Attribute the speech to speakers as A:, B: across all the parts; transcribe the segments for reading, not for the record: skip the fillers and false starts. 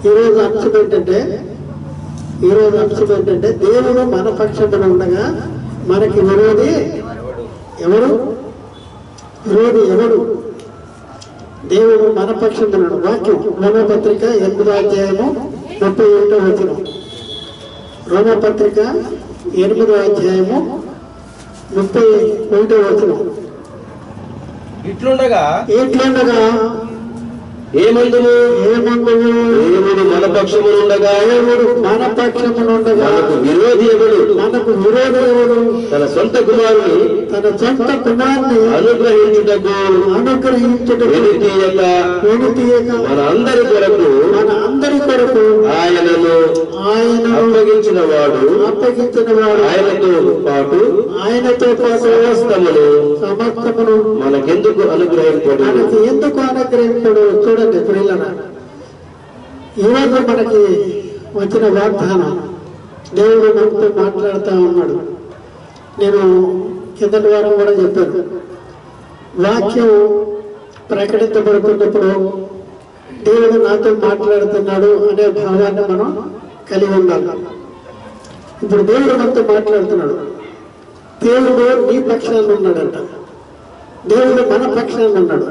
A: ఈరోజు అంశం ఏంటంటే దేవుడు మన పక్షమున ఉండగా మనకి విరోధి ఎవరు? దేవుడు మన పక్షమున. వాక్యం రోమపత్రిక 8వ అధ్యాయము 31వ వచనం. రోమపత్రిక 8వ అధ్యాయము 31వ వచనం.
B: ఇట్లుండగా
A: ఏమందుము
B: దేవుడు మన పక్షమునుండగా మనకు విరోధి ఎవడు? తన సొంత కుమారుని అనుగ్రహించుటకు వెనుతీయక మన అందరి కొరకు ఆయనను అప్పగించిన వాడు ఆయనతో పాటు సమస్తమును మనకెందుకు అనుగ్రహింపడు? చూడండి ప్రియులారా, ఈరోజు మనకి వచ్చిన వాగ్దానం దేవుడు మనతో మాట్లాడుతూ ఉన్నాడు. నేను కిందటి వారం కూడా చెప్పాను, వాక్యం ప్రకటించబడుతున్నప్పుడు దేవుడు నాతో మాట్లాడుతున్నాడు అనే భావాన్ని మనం కలిగి ఉండాలి. ఇప్పుడు దేవుడు మనతో మాట్లాడుతున్నాడు. దేవుడు నీ పక్షాన్ని ఉన్నాడంట. దేవుడు మన పక్షాన్ని ఉన్నాడు.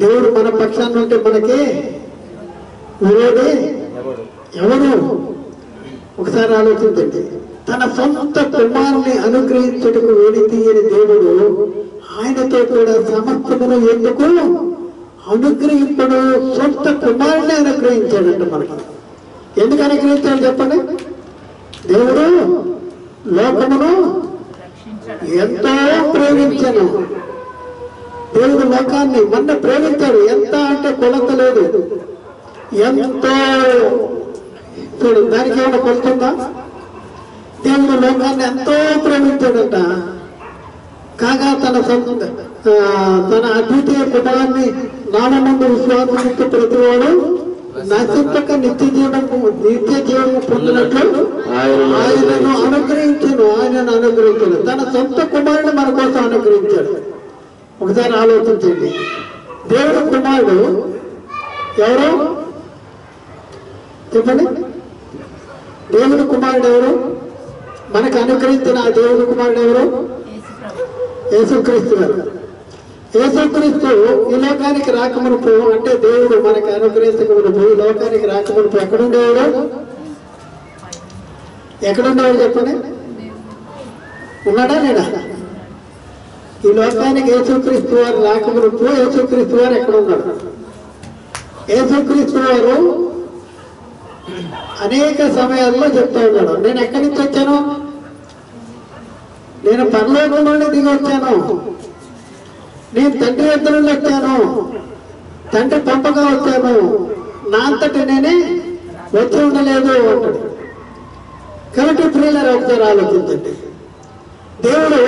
B: దేవుడు మన పక్షాన్ని ఉంటే మనకి విరోధి ఎవరు? ఒకసారి ఆలోచించండి. తన సొంత కుమారుని అనుగ్రహించుటకు వెనుతీయని దేవుడు ఆయనతో కూడా సమస్తమును ఎందుకు అనుగ్రహింపడు? సొంత కుమారుని అనుగ్రహించాడంట మనకి. ఎందుకు అనుగ్రహించాడు చెప్పండి? దేవుడు లోకమును ఎంతో ప్రేమించాను. దేవుడు లోకాన్ని మొన్న ప్రేమించాడు. ఎంత అంటే కొలత లేదు. ఎంతో చూడు, దానికి ఏమైనా కొలుతుందా? దేవుడు లోకాన్ని ఎంతో ప్రేమించాడట. కాగా తన అద్వితీయ కుమారాన్ని నామమందు విశ్వాసంతో ప్రతివాడు నశింపక నిత్య జీవము పొందినట్లు ఆయనను అనుగ్రహించాడు. తన సొంత కుమారుని మన కోసం అనుగ్రహించాడు. ఒకసారి ఆలోచించండి. దేవుడు కుమారుడు ఎవరు చెప్పండి? దేవుడు కుమారుడు ఎవరు? మనకు అనుగ్రహించిన ఆ దేవుడు కుమారుడు ఎవరు? యేసుక్రీస్తు గారు. యేసుక్రీస్తు ఈ లోకానికి రాకమునుపు, అంటే దేవుడు మనకు అనుగ్రహించకమునుపు ఈ లోకానికి రాకమునుపు ఎక్కడుండేవాడు చెప్పండి? ఉన్నాడా లేడా? ఈ లోకానికి యేసుక్రీస్తు వారు రాకమునుపు యేసుక్రీస్తు వారు ఎక్కడ ఉన్నాడు? యేసుక్రీస్తు వారు అనేక సమయాల్లో చెప్తా ఉన్నాడు, నేను ఎక్కడి నుంచి వచ్చాను? నేను పరలోకం నుండి దిగి వచ్చాను. నేను తండ్రి వద్ద నుండి వచ్చాను. తండ్రి పంపగా వచ్చాను. నా అంతటి నేనే వచ్చి ఉండలేదు అంటాడు. కాబట్టి ప్రియులారా, ఒకసారి ఆలోచించండి. దేవుడు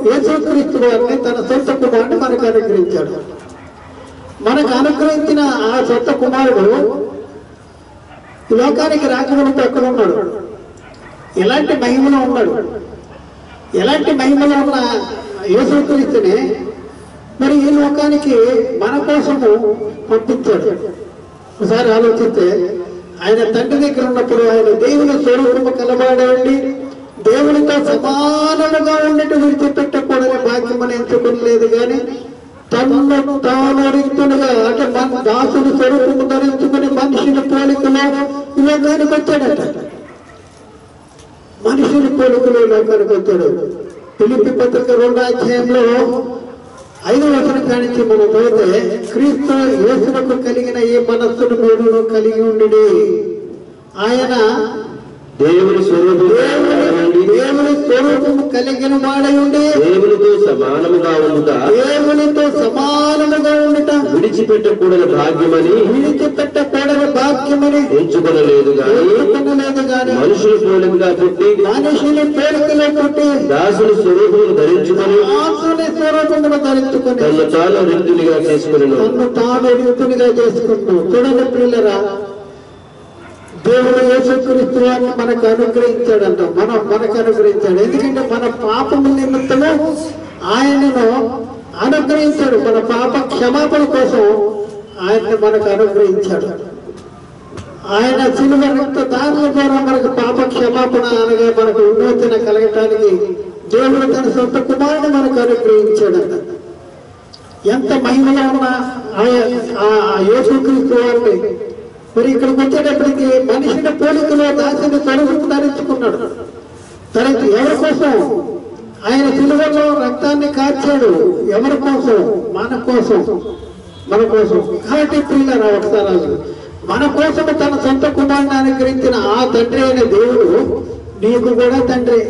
B: యేసుక్రీస్తు వారిని తన సొంత కుమారుని మనకు అనుగ్రహించాడు. మనకు అనుగ్రహించిన ఆ సొంత కుమారుడు ఈ లోకానికి రాకమునుపు ఎక్కడ ఉన్నాడు? ఎలాంటి మహిమలో ఉన్నాడు? ఎలాంటి మహిమలో ఉన్న యేసుక్రీస్తుని మరి ఈ లోకానికి మన కోసము పంపించాడు. ఒకసారి ఆలోచిస్తే, ఆయన తండ్రి దగ్గర ఉన్నప్పుడు ఆయన దేవుని స్వరూపము కలబడండి, దేవునితో సమానముగా ఉండేట్టు విడిచిపెట్టకూడని భాగ్యమని ఎంచుకోలేదు. కానీ తనను తాను రీతులుగా, అంటే మన దాసుడు స్వరూపము ధరించుకుని మనిషిని పోలికలో ఈ లోకానికి వచ్చాడట. మనిషిని పోలికలో ఈ లోకానికి వచ్చాడు. ఫిలిప్పీ పత్రిక 2వ అధ్యాయంలో 5వ వచనం కానించి మనం చదివితే, క్రీస్తు యేసునకు కలిగిన ఈ మనస్సును మీరును కలిగి ఉండి ఆయన దేవుని స్వరూపము కలిగిన వాడై ఉండి దేవునితో సమానముగా ఉండుట విడిచిపెట్టకూడని భాగ్యమని ఎంచుకొనలేదు గాని మనుషుల పోలికలో పుట్టి దాసుని స్వరూపమును ధరించుకొని తను తాను రీతునిగా చేసుకున్నాడు. చూడండి ప్రియులారా, దేవుడు యేసుక్రీస్తు వారిని మనకు అనుగ్రహించాడంట. మనకు అనుగ్రహించాడు. ఎందుకంటే మన పాపము నిమిత్తము ఆయనను అనుగ్రహించాడు. మన పాప క్షమాపణ కోసం ఆయన్ని మనకు అనుగ్రహించాడు. ఆయన శిలువ రక్త దారుల ద్వారా మనకు పాప క్షమాపణ అనగా మనకు విమోచన కలగటానికి దేవుడు తన సొంత కుమారుని మనకు అనుగ్రహించాడట. ఎంత మహిమలో ఉన్న యేసుక్రీస్తు వారిని మరి ఇక్కడికి వచ్చేటప్పటికి మనిషిని పోలికలో దాసిని తొలగు ధరించుకున్నాడు. ఎవరి కోసం? ఆయన శిలువలో రక్తాన్ని కార్చాడు. ఎవరి కోసం? మన కోసం, మన కోసం. కాబట్టి ప్రియులారా, ఒకసారి మన కోసం తన సొంత కుమారుని అనుగ్రహించిన ఆ తండ్రి అయిన దేవుడు నీకు కూడా తండ్రి,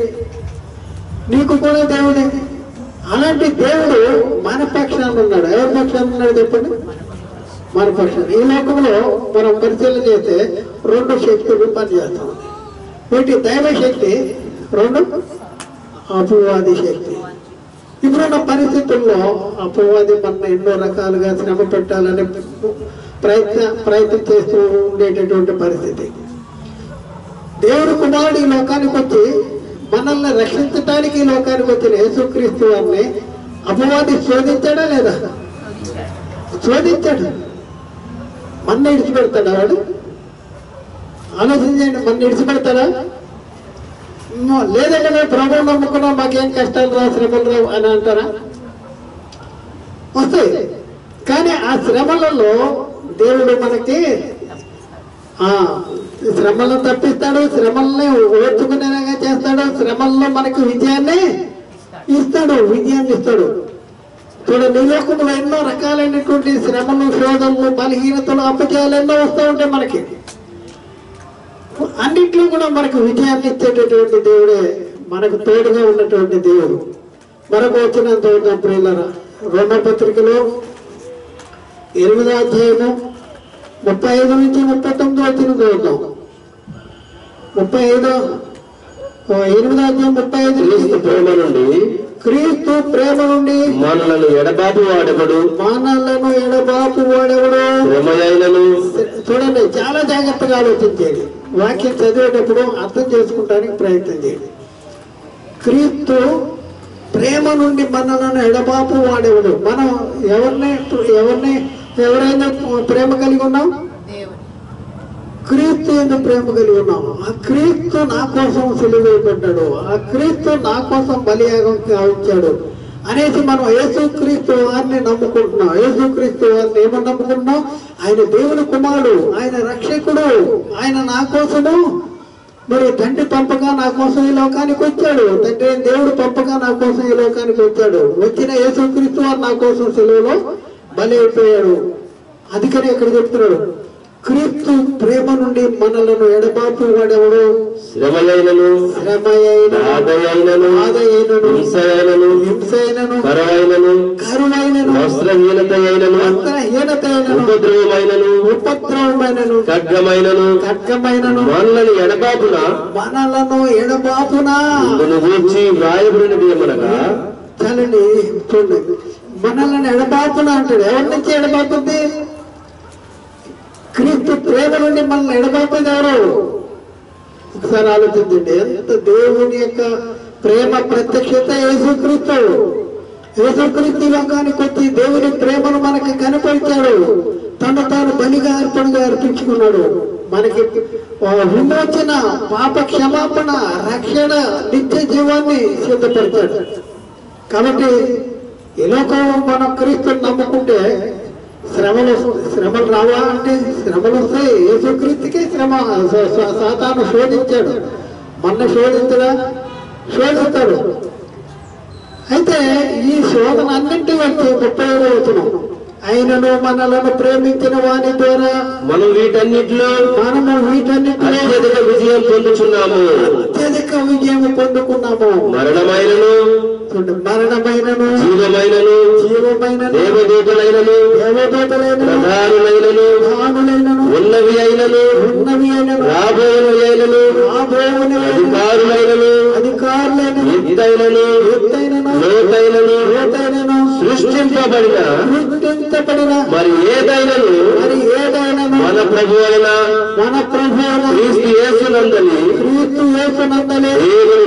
B: నీకు కూడా దేవుడే. అలాంటి దేవుడు మన పక్షాన ఉన్నాడు. ఎవరి పక్షాన ఉన్నాడు చెప్పండి? మన పక్షాన. ఈ లోకంలో మనం పరిశీలన చేస్తే 2 శక్తులు పనిచేస్తాం. ఒకటి దైవ శక్తి, 2 అపవాది శక్తి. ఇప్పుడున్న పరిస్థితుల్లో అపవాది మన ఎన్నో రకాలుగా శ్రమ పెట్టాలని ప్రయత్నం చేస్తూ ఉండేటటువంటి పరిస్థితి. దేవుడు కుమారుడు ఈ లోకానికి వచ్చి మనల్ని రక్షించడానికి ఈ లోకానికి వచ్చిన యేసుక్రీస్తు వారిని అపవాది శోధించాడా లేదా? శోధించాడు. మన ఇడిచిపెడతాడా వాడు? ఆలోచించండి. మన ఇడిచిపెడతాడా? లేదంటే మేము ప్రభువు నమ్ముకున్నాం, మాకేం కష్టాలు రావు, శ్రమలు రావు అని అంటారా? వస్తాయి. కానీ ఆ శ్రమలలో దేవుడు మనకి శ్రమలను తప్పిస్తాడు, శ్రమల్ని ఓర్చుకునేలాగా చేస్తాడు, శ్రమల్లో మనకు విజయాన్ని ఇస్తాడు. చూడండి, ఈ లోకంలో ఎన్నో రకాలైనటువంటి శ్రమలు, శోధనలు, బలహీనతలు, అపజయాలు ఎన్నో వస్తూ ఉంటాయి మనకి. అన్నింటిలో కూడా మనకు విజయాన్ని ఇచ్చేటటువంటి దేవుడే, మనకు తోడుగా ఉన్నటువంటి దేవుడు. మనకు వచ్చినంత ప్రియులారా, రోమపత్రికలో 8వ అధ్యాయము 35 నుంచి 39 వచ్చిన చూద్దాం. 8వ అధ్యాయం 35. క్రీస్తు ప్రేమ నుండి మనలను ఎడబాపు వాడెవడు. చూడండి, చాలా జాగ్రత్తగా ఆలోచించేది. వాక్యం చదివేటప్పుడు అర్థం చేసుకోవడానికి ప్రయత్నం చేయండి. క్రీస్తు ప్రేమ నుండి మనలను ఎడబాపు వాడేవాడు. మనం ఎవరైనా ప్రేమ కలిగి ఉన్నాం? క్రీస్తు ఎందుకు ప్రేమ కలిగి ఉన్నాం? ఆ క్రీస్తు నా కోసం సిలువేయబడ్డాడు, ఆ క్రీస్తు నా కోసం బలియాగం కావించాడు అనేసి మనం యేసుక్రీస్తు వారిని నమ్ముకుంటున్నాం. యేసుక్రీస్తు వారిని ఏమని నమ్ముకుంటున్నాం? ఆయన దేవుని కుమారుడు, ఆయన రక్షకుడు, ఆయన నా కోసము మరి తండ్రి పంపగా నా కోసం ఈ లోకానికి వచ్చాడు. తండ్రి దేవుడు పంపగా నా కోసం ఈ లోకానికి వచ్చాడు. వచ్చిన యేసుక్రీస్తు వారు నా కోసం సిలువలో బలి అయిపోయాడు. అందుకని ఇక్కడ చెప్తున్నాడు, క్రీస్తు ప్రేమ నుండి మనలను ఎడబాపు వాడెవడు. శ్రమయైనను హింసైనను కరువైనను వస్త్రహీనతయైనను ఉపద్రవమైనను ఖడ్గమైనను మనలను ఎడబాపున గూర్చి వ్రాయబడినది ఏమనగా. చాలండి, చూడండి, మనల్ని ఎడబాపున అంటాడు. ఎవరి నుంచి ఎడబాపుద్ది? క్రీస్తు ప్రేమ నుండి మనల్ని ఎడబాపేది ఎవరు? ఒకసారి ఆలోచించండి. ఎంత దేవుని యొక్క ప్రేమ ప్రత్యక్షత యేసుక్రీస్తు లోకానికి వచ్చి దేవుని ప్రేమను మనకి కనపరిచాడు. తాను బలిగా అర్పణగా అర్పించుకున్నాడు. మనకి విమోచన, పాప క్షమాపణ, రక్షణ, నిత్య జీవాన్ని సిద్ధపరిచాడు. కాబట్టి ఈ లోకం మనం క్రీస్తుని నమ్ముకుంటే శ్రమలు రావా అంటే శ్రమలు వస్తాయి. యేసుక్రీస్తుకే శ్రమ. సాతాను శోధించాడు, మన శోధిస్తాడు. అయితే ఈ శోధన అన్నింటి వచ్చి 37వ వచనం, ఆయనను మనలను ప్రేమించిన వాని ద్వారా మనము వీటన్నిటిలో అత్యధిక విజయం పొందుకున్నాము. మరణమైనను జీవమైనను దేవదూతలైనను ప్రధానులైనను ఉన్నవి అయినను రాబోయైనను అధికారులైనను ఎత్తైనను లోతైనను సృష్టింపబడిన మరి ఏదైనను మన ప్రభువైన క్రీస్తు యేసునందలి దేవుని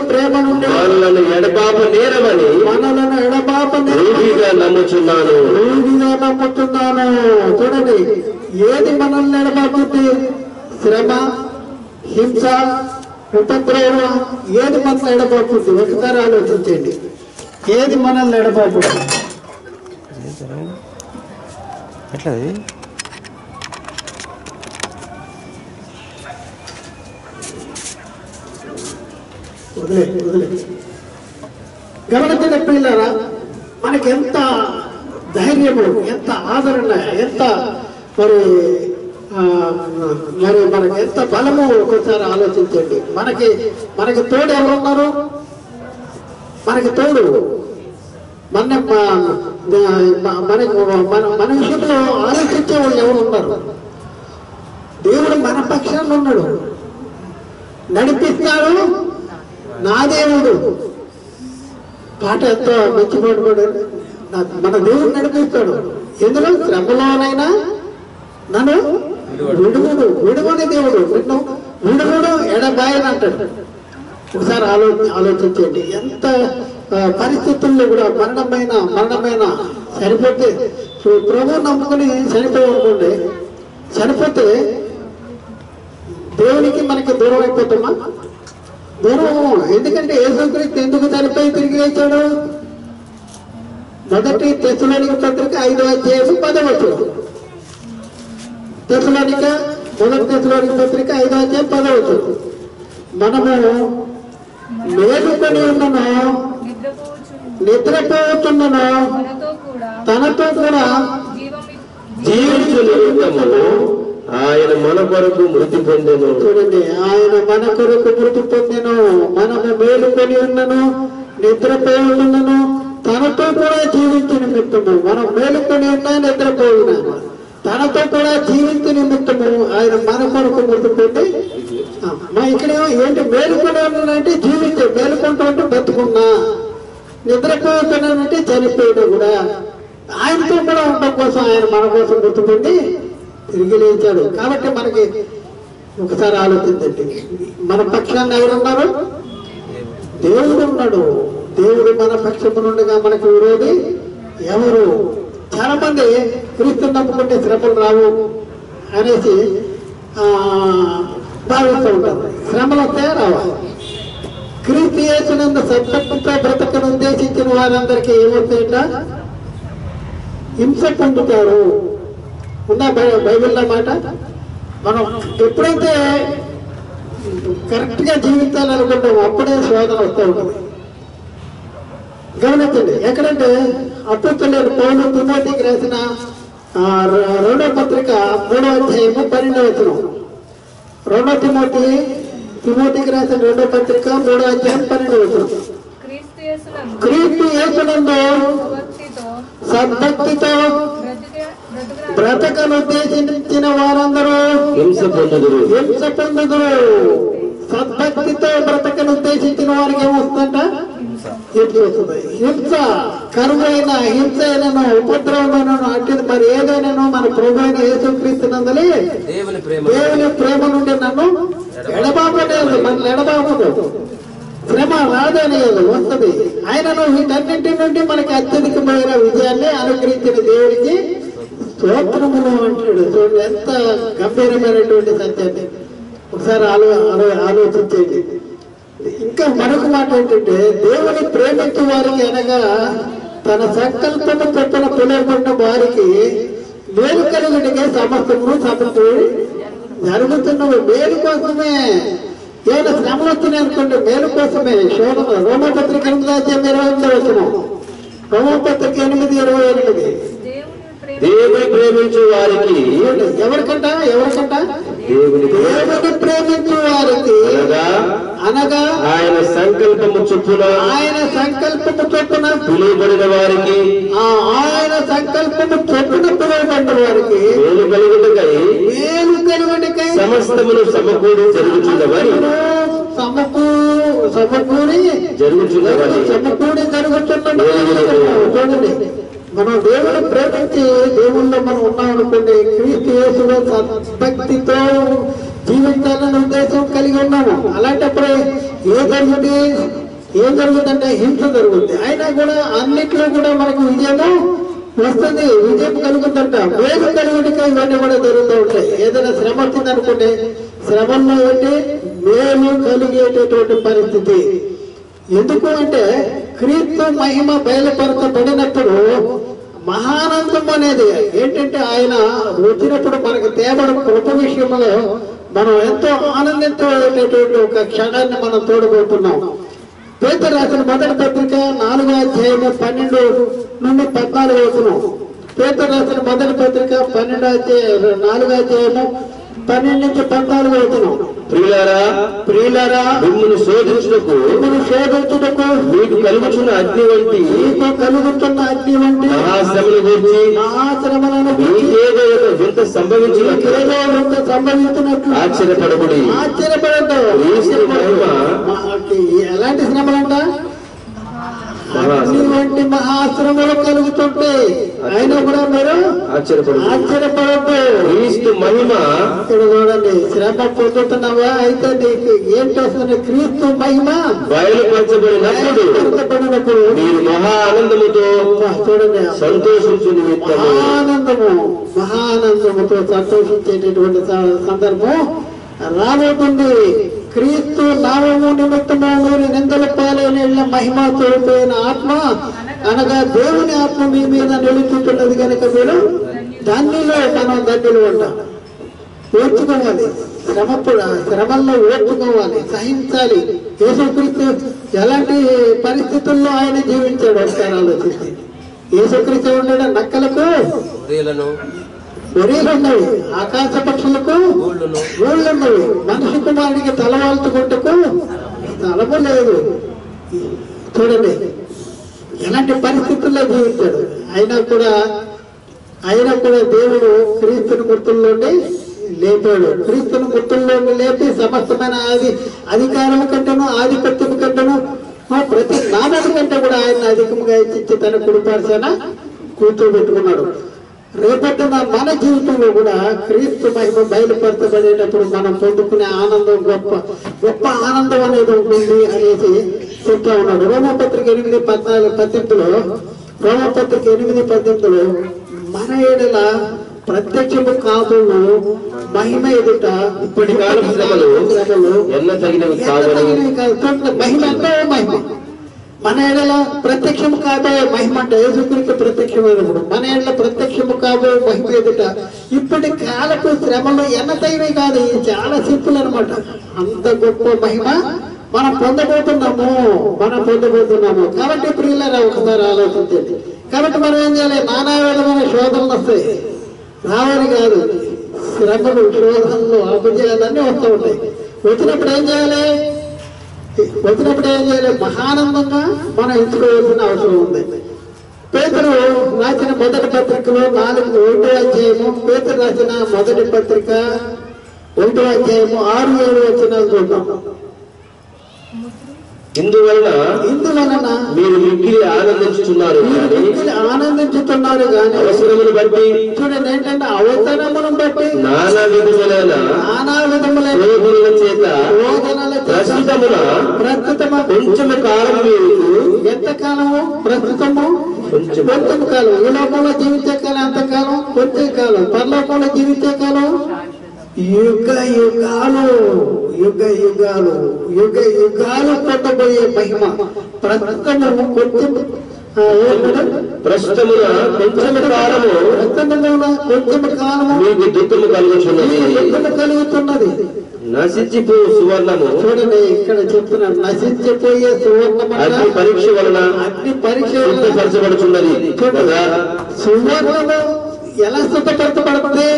B: ప్రేమ నుండి మనలను ఎడబాప నేరమని
C: రూఢిగా నమ్ముచున్నాను.
B: చూడండి, ఏది మనల్ని ఎడబాపుద్ది? శ్రమ, హింస, ఉపద్రవం, ఏది మనల్ని ఎడబాపుద్ది? ఒకసారి ఆలోచించండి, ఏది మనల్ని ఎడబాపుద్ది?
D: ఎట్లా
B: గమనించిన పిల్లరా, మనకి ఎంత ధైర్యము, ఎంత ఆదరణ, ఎంత మరి మరి మనకి ఎంత బలము ఒకసారి ఆలోచించండి. మనకి తోడు ఎవరున్నారు? మనకి తోడు మనకి మన విషయంలో ఆలోచించే వాళ్ళు ఎవరు ఉన్నారు? దేవుడు మన పక్షాన్ని ఉన్నాడు, నడిపిస్తాడు నా దేవుడు. పాట ఎంతో మంచి పాట పాడారు. మన దేవుడు నడిపిస్తాడు. ఎందులో? శ్రమలోనైనా నన్ను విడువని దేవుడు, నిన్ను విడువడు ఎడబాయని అంటాడు. ఒకసారి ఆలోచించండి, ఎంత పరిస్థితుల్లో కూడా మరణమైన చనిపోతే, ప్రభు నమ్ముకుని చనిపోవాలనుకోండి, చనిపోతే దేవునికి మనకి దూరం అయిపోతామా? దూరం. ఎందుకంటే యేసుక్రీస్తు ఎందుకు చనిపోయి తిరిగి లేచాడు? మొదటి తెస్సలోనిక పత్రిక 5వ అధ్యాయం 10వ వచనం. మొదటి తెస్సలోనిక పత్రిక 5వ అధ్యాయం 10వ వచనం. మనము మేలుకొని ఉన్నను, నిద్రపోతున్నను, తనతో కూడా
C: జీవించు నిమిత్తము ఆయన మన కొరకు మృతి పొందెను.
B: చూడండి, ఆయన మన కొరకు మృతి పొందెను. మనము మేలుకొని ఉన్నను, నిద్రపోయినను, తనతో కూడా జీవించు నిమిత్తము. మనం మేలుకొని ఉన్నా, నిద్రపోయినా, తనతో కూడా జీవించు నిమిత్తము ఆయన మన కొరకు మృతి పొంది. ఇక్కడ ఏంటి? మేలుకొని ఉన్నానంటే జీవించే, మేలుకుంటూ ఉంటే బతుకున్నా, నిద్రపోతున్నానంటే చనిపోయినా కూడా ఆయనతో కూడా ఉండడం కోసం ఆయన మన కోసం మృతి పొంది తిరిగి లేచాడు. కాబట్టి మనకి ఒకసారి ఆలోచించండి, మన పక్షాన్ని ఎవరున్నారు? దేవుడు ఉన్నాడు. దేవుడు మన పక్షము నుండిగా మనకు విరోధి ఎవరు? చాలా మంది క్రీస్తు నమ్ముకుంటే శ్రమలు రావు అనేసి భావిస్తూ ఉంటారు. శ్రమలు వస్తే రావాలి. క్రీస్తు యేసునందు సత్యత్వంతో బ్రతకను ఉద్దేశించిన వారందరికీ ఏమవుతాయంట? హింస పొందుతారు. ఉందా బైబిల్లో మాట? మనం ఎప్పుడైతే కరెక్ట్ గా జీవించాలనుకుంటామో అప్పుడే శోధన వస్తూ ఉంటుంది. గమనించండి, ఎక్కడంటే అపోస్తలుడైన పౌలు తిమోతికి రాసిన 2వ పత్రిక 3వ అధ్యాయము 12వ వచనం. 2 తిమోతికి రాసిన 2వ పత్రిక 3వ అధ్యాయం 12వ వచనం. క్రీస్తు యేసునందు సద్భక్తితో బ్రతకను ఉద్దేశించిన వారందరూ
C: హింస పొందుదురు.
B: సద్భక్తితో బ్రతకను ఉద్దేశించిన వారికి ఏమొస్తుందంట? హింస వస్తుంది. హింస, కరువైన హింస అయినను, ఉపద్రవమైనను, అట్టిది మరి ఏదైనాను మన ప్రభు అయిన యేసుక్రీస్తునందలి దేవుని ప్రేమ నుండి నన్ను ఎడబాపలేదు, మనల్ని ఎడబాపదు. శ్రమ రాదనేది వస్తుంది. ఆయనను వీటన్నింటి నుండి మనకి అత్యధికమైన విజయాన్ని అనుగ్రహించిన దేవుడికి స్తోత్రములు అంటాడు. చూడండి, ఎంత గంభీరమైనటువంటి సత్యాన్ని ఒకసారి ఆలోచించేది. ఇంకా మరొక మాట ఏంటంటే, దేవుని ప్రేమించు వారికి అనగా తన సంకల్పము చొప్పున పిలువబడిన వారికి మేలు కలుగుడిగా సమస్తము సమకూడి జరుగుతున్నవి మేలు కోసమే. ఏమైనా శ్రమలు వస్తున్నాయి అనుకోండి, మేలు కోసమే. శోధన రోమపత్రిక 8:28 వచనం. రోమపత్రిక 8:28.
C: దేవుని ప్రేమించు వారికి,
B: ఎవరికంట దేవుని ప్రేమించు వారికి అనగా ఆయన సంకల్పము చొప్పున
C: పిలువబడిన వారికి,
B: ఆయన సంకల్పము చొప్పున పిలువబడిన వారికి
C: మేలు కలుగుటకై
B: సమస్తములు
C: సమకూడి జరుగుతున్నవని
B: చూడండి, మనం దేవుని ప్రేమించి దేవుళ్ళో మనం ఉన్నాం అనుకోండి, క్రీస్తు యేసులో భక్తితో జీవించాలనే ఉద్దేశం కలిగి ఉన్నాము. అలాంటప్పుడు ఏ జరుగుతుంది? ఏం జరుగుతుందంటే హింస జరుగుతుంది. అయినా కూడా అన్నిట్లో కూడా మనకు విజయము వస్తుంది, విజయం కలుగుతుందంట. వేగం కలుగుడిగా ఇవన్నీ కూడా జరుగుతూ ఉంటాయి. ఏదైనా శ్రమ వచ్చింది అనుకుంటే శ్రమల్లో ఏంటి మేలు కలిగేటటువంటి పరిస్థితి. ఎందుకు అంటే క్రీస్తు మహిమ బయలుపరచబడినప్పుడు మహానందం అనేది ఏంటంటే ఆయన వచ్చినప్పుడు మనకు తేబడి కృప విషయంలో మనం ఎంతో ఆనందించేటటువంటి ఒక క్షణాన్ని మనం తోడబోతున్నాం. పేతురు రాసిన మొదటి పత్రిక 4వ అధ్యాయము 12 నుండి 14 వచనం. పేతురు రాసిన మొదటి పత్రిక 4వ అధ్యాయము 12 నుంచి 14 వచనం.
C: ప్రియులారా మిమ్మల్ని శోధించుటకు మీకు కలుగుతున్న అగ్ని వంటి మహాశ్రమను గురించి మీకేదో ఒక వింత సంభవించినట్లు ఆశ్చర్యపడకుడి.
B: ఎలాంటి శ్రమలంట? అగ్ని వంటి మహాశ్రమలు కలుగుతుంటే అయినా కూడా మీరు ఆశ్చర్యపడద్దు.
C: క్రీస్తు మహిమ
B: ఇక్కడ చూడండి, శ్రమ పొందుతున్నావా? అయితే నీకు ఏంటి వస్తుంది? క్రీస్తు మహిమ
C: బయలుపరచబడినప్పుడు మీరు మహా ఆనందముతో
B: చూడండి,
C: సంతోషించు నిమిత్తము
B: మహానందముతో సంతోషించేటటువంటి సందర్భం రాబోతుంది. క్రీస్తు నామము నిమిత్తము మీరు నిందల పాలైన మహిమ తోడిపోయిన ఆత్మ అనగా దేవుని ఆత్మ మీ మీద నిలుచుతున్నది కనుక మీరు ధన్యులు. మనం ధన్యులు అంటాం. ఓర్చుకోవాలి, శ్రమల్లో ఓర్చుకోవాలి, సహించాలి. యేసుక్రీస్తు ఎలాంటి పరిస్థితుల్లో ఆయన జీవించాడు ఒకసారి ఆలోచిస్తే. యేసుక్రీస్తు ఉన్నాడు నక్కలకు ఒరీలు ఉన్నవి, ఆకాశ పక్షులకు ఊళ్ళు ఉన్నవి, మనిషి కుమారుడికి తలవాల్చుకుంటూ స్థలము లేదు. చూడండి ఎలాంటి పరిస్థితుల్లో జీవించాడు. అయినా కూడా దేవుడు క్రీస్తుని మృతుల్లోండి లేపాడు. క్రీస్తుని మృతుల్లోండి లేపి సమస్తమైన అధికారం కంటేను ఆధిపత్యం కంటేను ప్రతి నామం కంటే కూడా ఆయన అధికంగా ఇచ్చి తన కుడిపార్శాన కూర్చోబెట్టుకున్నాడు. రేపటిన మన జీవితంలో కూడా క్రీస్తు మహిమ బయలుపరచబడేటప్పుడు మనం పొందుకునే ఆనందం గొప్ప ఆనందం అనేది ఉంటుంది అనేసి చెప్తా ఉన్నాడు. రోమపత్రిక 8:18 మన ఏడల ప్రత్యక్షము కాదు మహిమ ఎదుట
C: ఇప్పటి కాలం శ్రమలు
B: మహిమ అంటే మహిమ మన ఏడల ప్రత్యక్షము కాబోయే మహిమ అంటే యేసుక్రీస్తు ప్రత్యక్షమైనప్పుడు మన ఏడల ప్రత్యక్షము కాబోయే మహిమ ఎదుట ఇప్పటి కాలపు శ్రమలు ఎన్నతైనవి కాదు. ఇది చాలా సింపుల్ అనమాట. అంత గొప్ప మహిమ మనం పొందబోతున్నాము. కాబట్టి ప్రియులారా ఒకసారి ఆలోచించండి. కాబట్టి మనం ఏం చేయాలి? నానా విధమైన శోధనలు వస్తాయి, రావని కాదు. శ్రమలు, శోధనలు, అభిజయాలన్నీ వస్తూ ఉంటాయి. వచ్చినప్పుడు ఏం చేయాలి? మహానందంగా మనం ఎంచుకోవాల్సిన అవసరం ఉంది. పేతురు రాసిన మొదటి పత్రికలో 1వ అధ్యాయము, పేతురు రాసిన మొదటి పత్రిక 1వ అధ్యాయము 6-7 వచనాలు చూద్దాం.
C: ఇందువలన మీరు మిక్కిలి
B: ఆనందించుతున్నారు కానీ
C: అవసరమును బట్టి
B: చూడండి ఏంటంటే అవసరమును బట్టి
C: నానా విధములైన శోధనల చేత ప్రస్తుతము కొంచెము కాలం
B: ఎంత కాలము? ప్రస్తుతము కొంచెం కాలం. ఈ లోకంలో జీవించే కాలం ఎంతకాలం? కొంచెం కాలం. పరలోకంలో జీవించే కాలం యుగ యుగాలు పొందబోయే మహిమ ప్రస్తుతము కొంచెం
C: కొంచెం కాలము మీకు దుఃఖము కలుగుతున్నది. నశించిపోయే సువర్ణము.
B: చూడండి ఇక్కడ చెప్తున్నాను, నశించిపోయే సువర్ణము
C: అగ్ని పరీక్ష వలన శుద్ధపరచబడుతున్నది.
B: సువర్ణము ఎలా శుద్ధపరచబడుతుంది?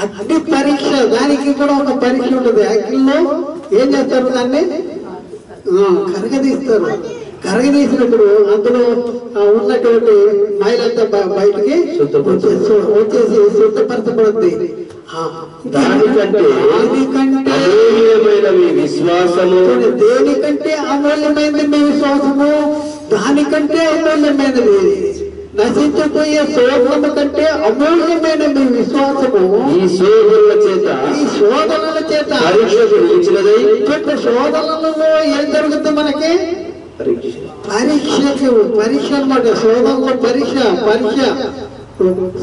B: అగ్ని పరీక్ష. దానికి కూడా ఒక పరీక్ష ఉంటుంది. అగ్నిలో ఏం చేస్తారు? దాన్ని కరగదీసినప్పుడు అందులో ఉన్నటువంటి మైలంతా బయటికి వచ్చేసి శుద్ధపరచబడుతుంది.
C: దానికంటే
B: దేనికంటే అమూల్యమైనది మీ విశ్వాసము. దానికంటే అమూల్యమైనది నశించిపోయే శోధనల కంటే అమూల్యమైన మీ విశ్వాసము
C: ఈ శోధనల చేత
B: శోధనలలో ఏం జరుగుతుంది? మనకి పరీక్ష అన్నమాట. శోధనలో పరీక్ష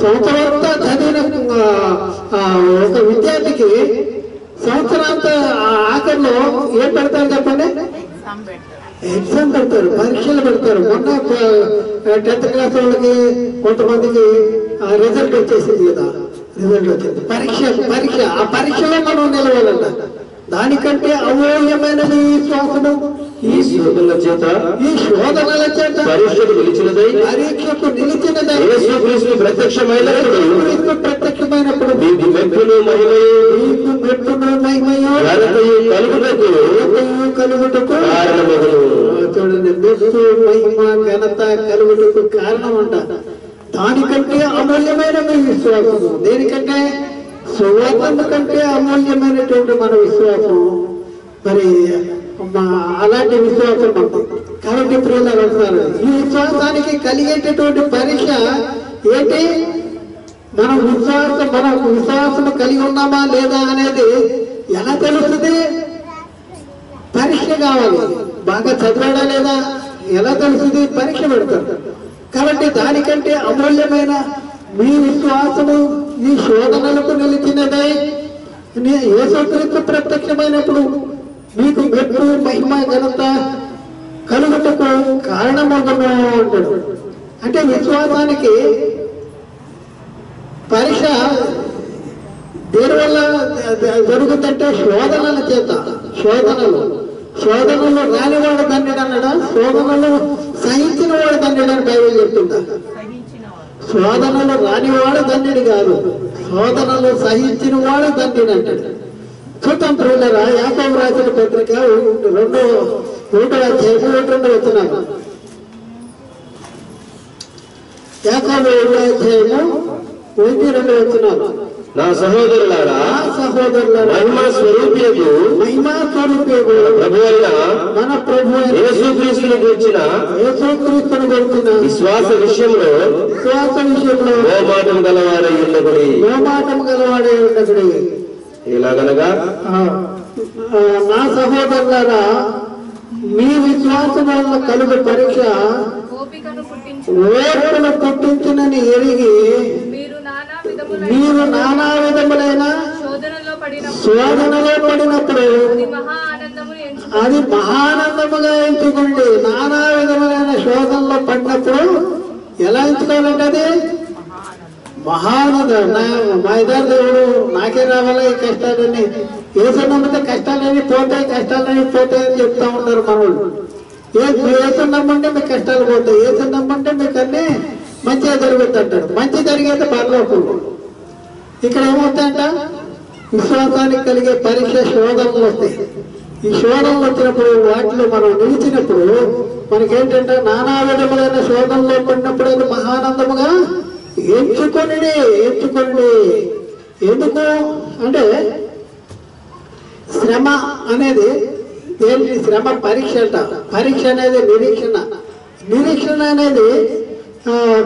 B: సంవత్సరంతా చదివిన ఒక విద్యార్థికి సంవత్సరాంతా ఆఖరిలో ఏం పెడతారు చెప్పండి? ఎగ్జామ్ పెడతారు, పరీక్షలు పెడతారు. మొన్న 10th క్లాస్ వాళ్ళకి కొంతమందికి రిజల్ట్ వచ్చేసింది కదా, రిజల్ట్ వచ్చింది. పరీక్ష ఆ పరీక్షలో మనం నిలవాలంట. దానికంటే అమూల్యమైనది ఈ శ్వాసము,
C: ఈ శోధనల చేత పరీక్షకు నిలిచినదై యేసుక్రీస్తు ప్రత్యక్షమైనప్పుడు మీకు మెప్పును మహిమయు కలుగుటకు కారణమగును.
B: చూడండి, మెప్పు మహిమ ఘనత కలుగుటకు కారణం అంట. దానికంటే అమూల్యమైన మీ విశ్వాసము. దేనికంటే? సువార్త కంటే అమూల్యమైనటువంటి మన విశ్వాసం. మరి అలాంటి విశ్వాసం మనకు. కాబట్టి ప్రియులారా, ఈ విశ్వాసానికి కలిగేటటువంటి పరీక్ష ఏంటి? మన విశ్వాసం కలిగి ఉన్నామా లేదా అనేది ఎలా తెలుస్తుంది? పరీక్ష కావాలి. బాగా చదివాడా లేదా ఎలా తెలుస్తుంది? పరీక్ష పెడతారు. కాబట్టి దానికంటే అమూల్యమైన మీ విశ్వాసము ఈ శోధనలకు నిలిచినదై యేసుక్రీస్తు ప్రత్యక్షమైనప్పుడు మీకు మెప్పు మహిమ ఘనత కలుగుటకు కారణమగును అంటాడు. అంటే విశ్వాసానికి పరీక్ష దేని వల్ల జరుగుతుందంటే శోధనల చేత. శోధనలు రానివాడు ధన్యుడు అన్నాడా? శోధనలు సహించిన వాడు ధన్యుడు అని బైబిల్ చెప్తుందా? శోధనలు రానివాడు ధన్యుడు కాదు, శోధనలు సహించిన వాడు ధన్యుడు అంటాడు. చూద్దాం ప్రియులారా, యాకోబు రాసిన పత్రిక 2వ అధ్యాయము 1-2 వచనాలు. యాకోబు 1వ అధ్యాయము 1-2 వచనాలు.
C: నా సహోదరులారా, మహిమా స్వరూపియగు ప్రభువైన మన యేసుక్రీస్తును గురించిన విశ్వాస విషయంలో మోమాటం గలవారై ఉండకుడి. ఎలాగనగా,
B: నా సహోదరులారా, మీ విశ్వాసం వల్ల కలుగు పరీక్ష ఓర్పును పుట్టించునని ఎరిగి మీరు నానా విధములైన శోధనలో పడినప్పుడు అది మహానందముగా ఎంచుకోండి. నానా విధములైన శోధనలో పడినప్పుడు ఎలా ఎంచుకోవాలంటే అది మహానందం. మా ఇద్దరు దేవుడు నాకే రావాలా ఈ కష్టాలని, ఏసు నమ్మితే కష్టాలని పోతాయి అని చెప్తా ఉన్నారు మనోళ్ళు. ఏసు నమ్మంటే మీకు కష్టాలు పోతాయి, ఏసు నమ్మంటే మీకు అన్ని మంచిగా జరుగుతుంది అంటారు. మంచి జరిగేది పరలోకంలో. ఇక్కడ ఏమవుతాయంట? విశ్వాసానికి కలిగే పరీక్ష శోధనలు వస్తాయి. ఈ శోధనలు వచ్చినప్పుడు వాటిలో మనం నిలిచినప్పుడు మనకేంటంటే నానా విధములైన శోధనలో పడినప్పుడు అది మహానందముగా ఎంచుకొని. ఎందుకు అంటే శ్రమ అనేది శ్రమ పరీక్ష అంట. పరీక్ష అనేది నిరీక్షణ అనేది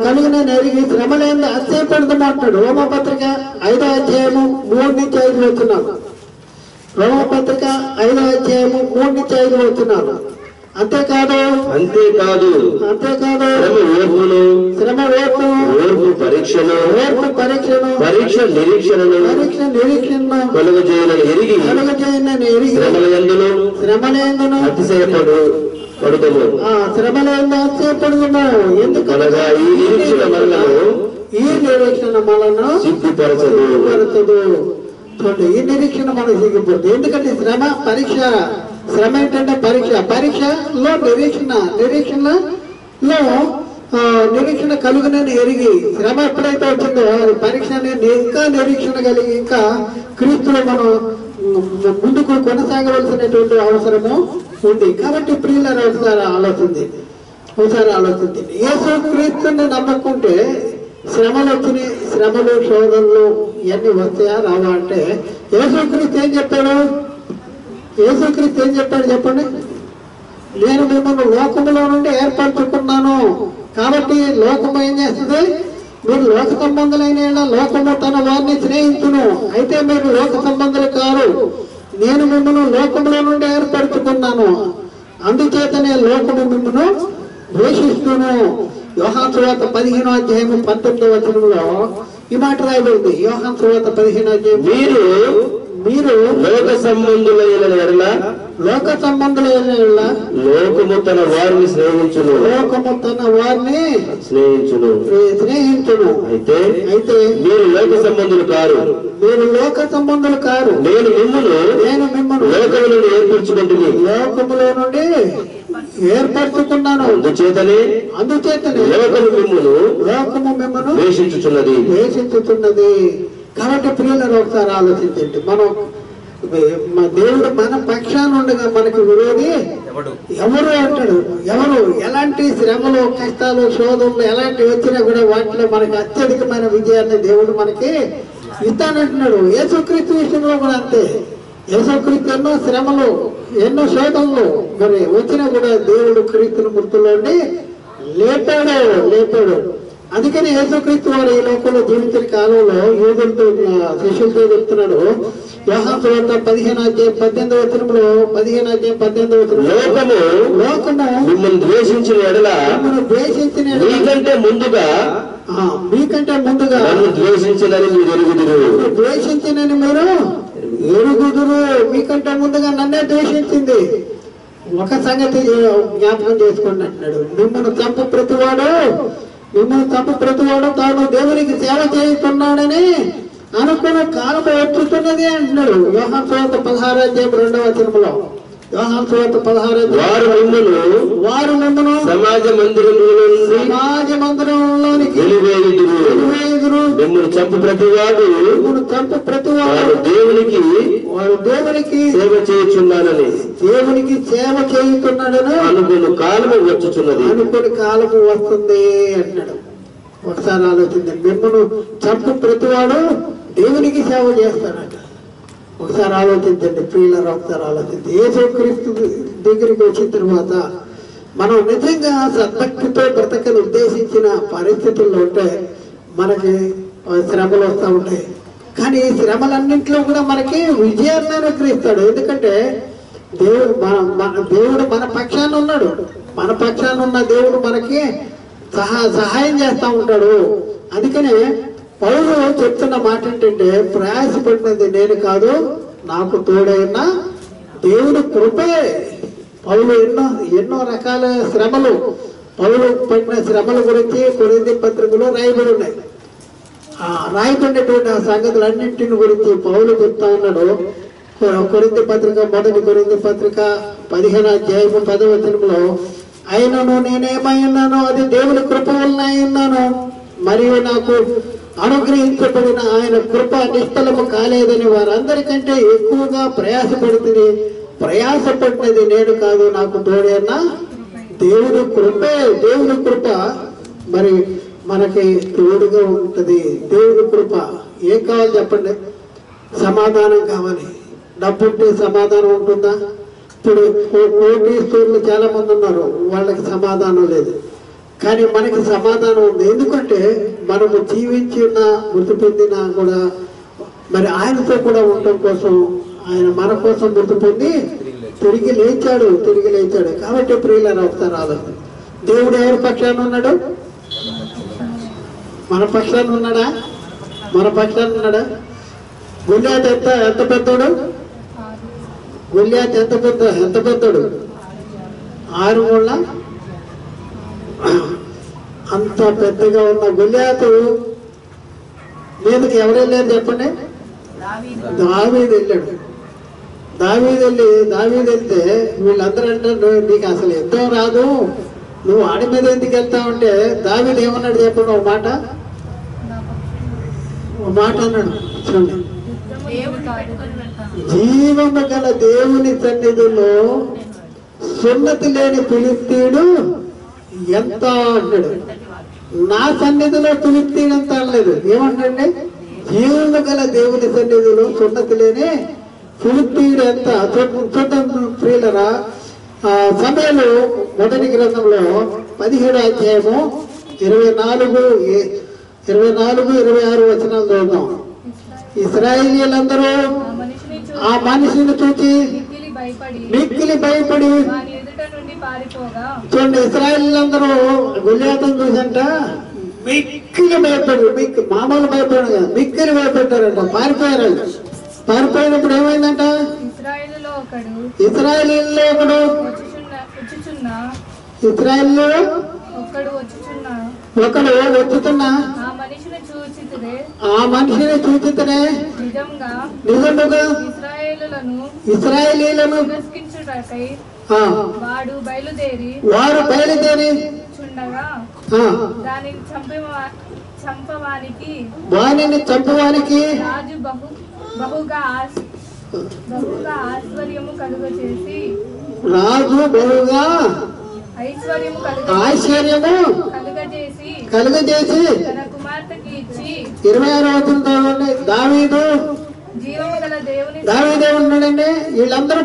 B: కలిగిన ఎరిగి శ్రమ లేని అత్యపడదాం అంటాడు. రోమపత్రిక 5వ అధ్యాయము 3-5 వచనాలు. రోమపత్రిక 5వ అధ్యాయము 3-5 వచనాలు. అంతేకాదు శ్రమ ఓర్పు పరీక్షను పరీక్ష నిరీక్షణను కలుగజేయనని ఎరిగి శ్రమలందును అతిశయపడుదుము. ఎందుకనగా ఈ నిరీక్షణ మనను సిగ్గుపరచదు. ఈ నిరీక్షణ మనం సిగ్గుపడదు. ఎందుకంటే శ్రమ ఏంటంటే పరీక్షలో నిరీక్షణ కలుగునని ఎరిగి శ్రమ ఎప్పుడైతే వచ్చిందో పరీక్ష అనేది ఇంకా నిరీక్షణ కలిగి ఇంకా క్రీస్తులో మనం ముందుకు కొనసాగవలసినటువంటి అవసరము ఉంది. కాబట్టి ప్రియులారా, ఒకసారి ఆలోచించండి. యేసు క్రీస్తుని నమ్మకుంటే శ్రమలు వచ్చినాయి, శ్రమలు శోధనలు ఇవన్నీ వస్తాయా రావా అంటే యేసుక్రీస్తు ఏం చెప్పాడు చెప్పండి? నేను మిమ్మల్ని లోకములో నుండి ఏర్పరచుకున్నాను. కాబట్టి లోకము ఏం చేస్తుంది? మీరు లోక సంబంధులైన లోకము తన వారిని స్నేహితును. అయితే మీరు లోక సంబంధులు కారు. నేను మిమ్మల్ని లోకంలో నుండి ఏర్పరచుకున్నాను. అందుచేతనే లోకము మిమ్మను ద్వేషిస్తును. యోహాను సువార్త 15వ అధ్యాయము 19వ వచనంలో ఈ మాట రాయబడింది. యోహాను సువార్త 15వ అధ్యాయం, మీరు
C: లోక సంబంధులైన ఎడల లోకము తన వారిని స్నేహించును. అయితే మీరు లోక సంబంధులు కారు. నేను మిమ్మల్ని లోకము నుండి లోకములో నుండి
B: ఏర్పరచుకున్నాను.
C: అందుచేతనే
B: లోకము మిమ్మల్ని
C: ద్వేషించుచున్నది.
B: కాబట్టి ప్రియులను ఒకసారి ఆలోచించండి. మన దేవుడు మన పక్షాన ఉండగా మనకి విరోధి ఎవరు అంటాడు? ఎవరు? ఎలాంటి శ్రమలు, కష్టాలు, శోధనలు ఎలాంటి వచ్చినా కూడా వాటిలో మనకి అత్యధికమైన విజయాన్ని దేవుడు మనకి ఇస్తానంటున్నాడు. యేసుక్రీస్తు విషయంలో కూడా అంతే. యేసుక్రీస్తు ఎన్నో శ్రమలు, ఎన్నో శోధనలు మరి వచ్చినా కూడా దేవుడు క్రీస్తుని మృతుల్లోండి లేపాడు. అందుకని యేసుక్రీస్తు వారు ఈ లోకంలో జీవించిన కాలంలో యూదులతో, శిష్యులతో చెప్తున్నాడు. యోహాను సువార్త 15వ అధ్యాయం 18వ వచనంలో, 15వ అధ్యాయం 18వ వచనంలో, లోకము
C: మిమ్మల్ని ద్వేషించిన ఎడల మీకంటే ముందుగా ద్వేషించినని
B: మీరు ఎరుగుదురు. మీకంటే ముందుగా నన్నే ద్వేషించింది. ఒక సంగతి జ్ఞాపకం చేసుకోండి అంటున్నాడు. మిమ్మల్ని చంపు ప్రతివాడు తాను దేవునికి సేవ చేస్తున్నాడని అనుకున్న కాలం వచ్చుతున్నది అంటున్నాడు. యోహాను సువార్త 16వ అధ్యాయం 2వ వచనంలో, యోహాను సువార్త 16వ వారు మిమ్మల్ని
C: సమాజ మందిరంలోనికి
B: వెలివేయుదురు.
C: మిమ్మల్ని చంపు ప్రతివాడు వాడు దేవునికి సేవ చేయుచున్నాడని అనుకుని కాలము వస్తుంది అంటున్నాడు. ఒకసారి ఆలోచించండి. మిమ్మల్ని చంపు ప్రతివాడు దేవునికి సేవ చేస్తాడట. ఒకసారి ఆలోచించండి ప్రియులారా, ఒకసారి ఆలోచించండి. యేసుక్రీస్తు దగ్గరికి వచ్చిన తర్వాత మనం నిజంగా సద్భక్తితో బ్రతకని ఉద్దేశించిన పరిస్థితుల్లో ఉంటే మనకి శ్రమలు వస్తూ ఉంటాయి. కానీ ఈ శ్రమలన్నింటిలో కూడా మనకి విజయాన్ని అనుగ్రహిస్తాడు. ఎందుకంటే దేవుడు మన పక్షాన ఉన్నాడు. మన పక్షాన ఉన్న దేవుడు మనకి సహాయం చేస్తూ ఉంటాడు. అందుకనే పౌలు చెప్తున్న మాట ఏంటంటే, ప్రయాసపడినది నేను కాదు, నాకు తోడైన దేవుడు కృపే. పౌలు ఎన్నో రకాల శ్రమలు, పౌలు పడిన శ్రమల గురించి కొరింథీ పత్రికలో రాయబడి ఉన్నాయి. రాయబడినటువంటి ఆ సంగతులన్నింటిని గురించి పౌలు చెప్తా ఉన్నాడు. కొరింథీ పత్రిక, మొదటి కొరింథీ పత్రిక 15వ అధ్యాయము 10వ వచనంలో, అయినను నేనేమై ఉన్నానో అది దేవుని కృప వలన అయి ఉన్నాను, మరియు నాకు అనుగ్రహించబడిన ఆయన కృప నిష్ఫలము కాలేదని వారందరికంటే ఎక్కువగా ప్రయాసపడినది నేను కాదు, నాకు తోడైన దేవుని కృప మరి మనకి తోడుగా ఉంటుంది. దేవుని కృప ఏం కావాలి చెప్పండి? సమాధానం కావాలి. డబ్బుంటే సమాధానం ఉంటుందా? ఇప్పుడు కోటీశ్వరులు చాలా మంది ఉన్నారు, వాళ్ళకి సమాధానం లేదు. కానీ మనకి సమాధానం ఉంది. ఎందుకంటే మనము జీవించిన, మృతి పొందినా కూడా మరి ఆయనతో కూడా ఉండటం కోసం ఆయన మన కోసం మృతి పొంది తిరిగి లేచాడు. కాబట్టి ప్రియులారా, ఒకసారి ఆలోచన. దేవుడు ఎవరి పక్షాన ఉన్నాడు? మన పక్షాన ఉన్నాడా? గొల్యాత్ ఎంత పెద్దోడు? గొల్యాత్ ఎంత పెద్దోడు? 6 మూళ్ళ అంత పెద్దగా ఉన్న గొల్యాతు మీదకి ఎవరు వెళ్ళారు చెప్పండి? దావీదు వెళ్ళాడు. దావీదు వెళ్తే వీళ్ళందరూ అంటారు, నీకు అసలు యుద్ధం రాదు, నువ్వు ఆడి మీద ఎందుకు వెళ్తావంటే దావీదు ఏమన్నాడు చెప్పండి? ఒక మాట అన్నాడు. చూడండి, జీవము గల దేవుని సన్నిధిలో సున్నతి లేని ఫిలిష్తీయుడు ఎంత అన్నాడు. నా సన్నిధిలో ఫిలిష్తీయుడు ఎంత అనలేదు. ఏమంటే జీవము గల దేవుని సన్నిధిలో సున్నతి లేని ఫిలిష్తీయుడు ఎంత. చూద్దాం ప్రియులరా, సమయాలు మొదటి గ్రంథంలో 17వ అధ్యాయము 24-26 వచనాలు చదువుతాం. ఇశ్రాయేలీయులందరూ ఆ మనిషిని చూచి
B: భయపడి చూడండి, ఇశ్రాయేలీయులందరూ గొల్లియాతును చూసంట మిక్కిలి భయపడ్డారు. మామూలు భయపడరు కదా, మిక్కిలి భయపడ్డారంట, పారిపోయారు. పారిపోయినప్పుడు ఏమైందంట, ఇశ్రాయేలీయుల్లో ఒకడు వచ్చుతున్నా ఆ మనిషిని చూచితేనే నిజముగా ఇశ్రాయేలీయులను వారు బయలుదేరి వారిని చంపవానికి రాజు బహుగా ఐశ్వర్యము కలుగజేసి 26వ వచనం దావీదు ఉన్నాడండి. వీళ్ళందరూ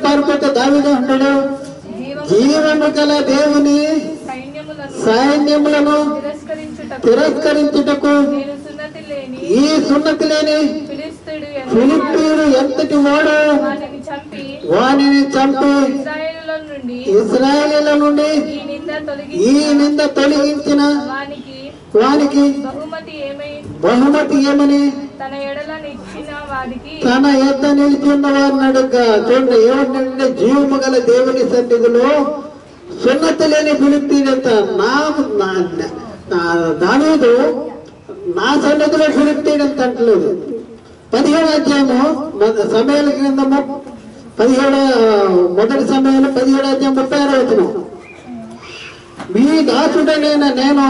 B: పారిపోతే దావీదు అంటాడు, జీవము గల దేవుని సైన్యములను తిరస్కరించుటకు ఈ సున్నతి లేని ఫిలిష్తీయుడు ఎంతటి వాడు వానిని చంపి ఇశ్రాయేలీయుల నుండి ఈ నింద తొలగించిన వానికి బహుమతి ఏమని తన యొద్ద నిలిచిన వారిని అడుగా. చూడండి ఏమంటే, జీవము గల దేవుని సన్నిధిలో సున్నతి లేని ఫిలిష్తీయుడంత దావీదు నా సన్నిధిలో ఫిలిష్తీయుడంత అంటలేదు. 17వ అధ్యాయము సమయాల గ్రంథము 17 సమయాలు 17వ అధ్యాయం 36వ వచనం, మీ దాసుడైన నేను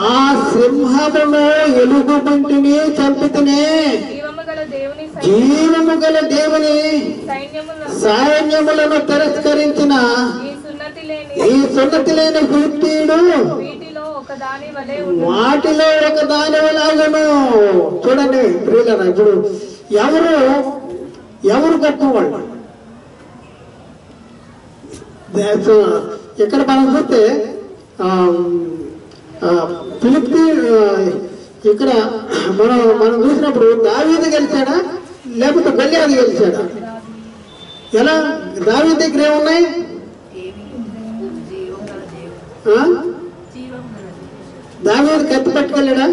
B: ఆ సింహమును ఎలుగుబంటిని చంపితేనే జీవము గల దేవుని సైన్యములను తిరస్కరించిన ఈ సున్నతి లేని ఫిలిష్తీయుడు వాటిలో ఒక దాని వలెను. చూడండి ప్రియులారా, ఇప్పుడు ఎవరు గొప్పవాళ్ళు? ఇక్కడ మనం చూస్తే ఫిలిష్తీయుడు ఇక్కడ మనం చూసినప్పుడు దావీదు గెలిచాడా లేకపోతే గొల్లియాతు గెలిచాడా? ఎలా? దావీదు దగ్గర ఏమున్నాయి? దావీదు కత్తి పట్టుకెళ్ళాడా?